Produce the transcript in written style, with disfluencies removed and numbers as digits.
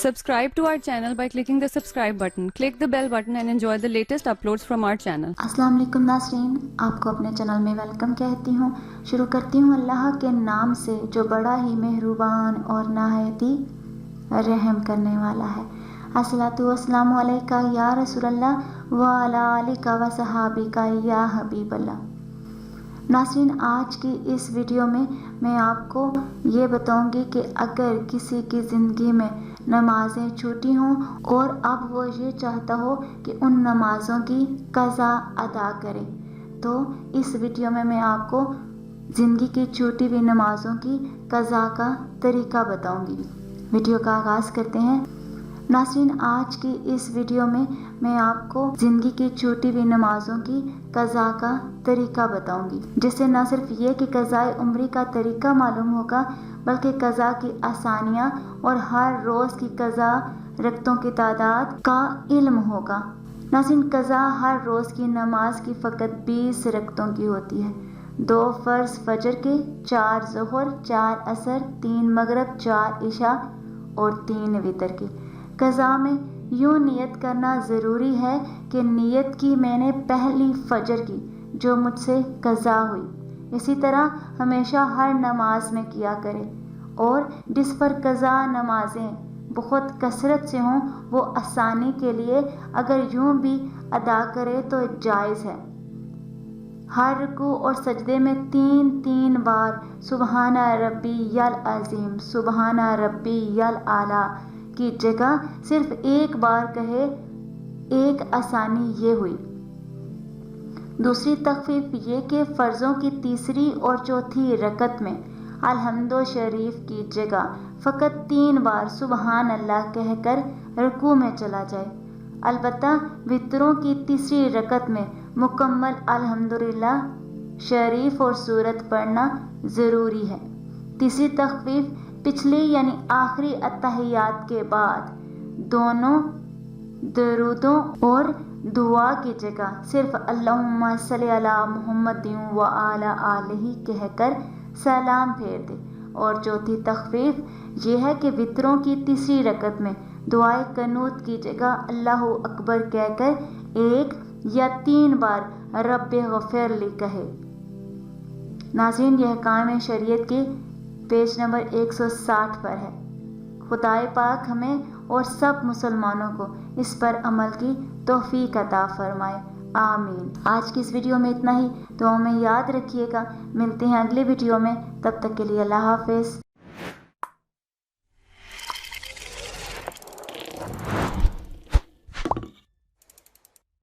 Subscribe to our channel by clicking the subscribe button. Click the bell button and enjoy the latest uploads from our channel. अस्सलाम वालेकुम नाज़रीन, आपको अपने channel में welcome कहती हूँ। शुरू करती हूँ अल्लाह के नाम से जो बड़ा ही मेहरबान और नहायत ही रहम करने वाला है। अस्सलातु वस्सलामु अलैका या रसूलल्लाह व अला आलिका व सहाबिका या हबीबल्लाह। नाज़रीन, आज की इस वीडियो में मैं आपको ये बताऊंगी कि अगर किसी की ज़िंदगी में नमाज़ें छूटी हों और अब वो ये चाहता हो कि उन नमाज़ों की क़ज़ा अदा करे, तो इस वीडियो में मैं आपको ज़िंदगी की छूटी हुई नमाज़ों की क़ज़ा का तरीका बताऊंगी। वीडियो का आगाज़ करते हैं। नाज़रीन, आज की इस वीडियो में मैं आपको ज़िंदगी की छूटी हुई नमाज़ों की क़ज़ा का तरीका बताऊंगी, जिससे न सिर्फ ये कि क़ज़ाए उम्री का तरीका मालूम होगा, बल्कि क़ज़ा की आसानियाँ और हर रोज़ की क़ज़ा रकतों की तादाद का इल्म होगा। नाज़रीन, क़ज़ा हर रोज़ की नमाज की फ़कत 20 रकतों की होती है। 2 फ़र्ज़ फजर के, 4 ज़ोहर, 4 असर, 3 मगरिब, 4 इशा और 3 वितर की। क़ज़ा में यूँ नियत करना ज़रूरी है कि नियत की मैंने पहली फ़जर की जो मुझसे क़ज़ा हुई। इसी तरह हमेशा हर नमाज में किया करें, और जिस पर क़ज़ा नमाजें बहुत कसरत से हों वो आसानी के लिए अगर यूँ भी अदा करे तो जायज़ है। हर रुकू और सजदे में 3-3 बार सुबहाना रब्बियल अज़ीम, सुबहाना रब्बियल आला की जगह सिर्फ एक बार कहे, एक आसानी ये हुई। दूसरी तख़फ़ीफ़ ये कि फ़र्ज़ों की तीसरी और चौथी रकत में अलहम्दो शरीफ की जगह फ़कत 3 बार सुबहान अल्लाह कहकर रुकू में चला जाए। अलबत्ता वितरों की तीसरी रकत में मुकम्मल अल्हम्दुलिल्लाह शरीफ और सूरत पढ़ना ज़रूरी है। तीसरी तख़फ़ीफ़ पिछली यानी आखिरी अत्तहियात के बाद दोनों दरूदों और दुआ की जगह सिर्फ अल्लाहुम्मा सल्ली अला मुहम्मदिन व अला आलिही कहकर सलाम फेर दे। और चौथी तख़फ़ीफ़ ये है कि वितरों की तीसरी रकत में दुआए कनूत की जगह अल्लाहु अकबर कहकर 1 या 3 बार रब्बे गफ़िरली कहे। नाज़रीन, यह काम शरीयत के पेज नंबर 160 पर है। खुदाए पाक हमें और सब मुसलमानों को इस पर अमल की तौफ़ीक़ अता फ़रमाए, आमीन। आज की इस वीडियो में इतना ही। दुआ में याद रखिएगा। मिलते हैं अगले वीडियो में, तब तक के लिए अल्लाह हाफ़िज़।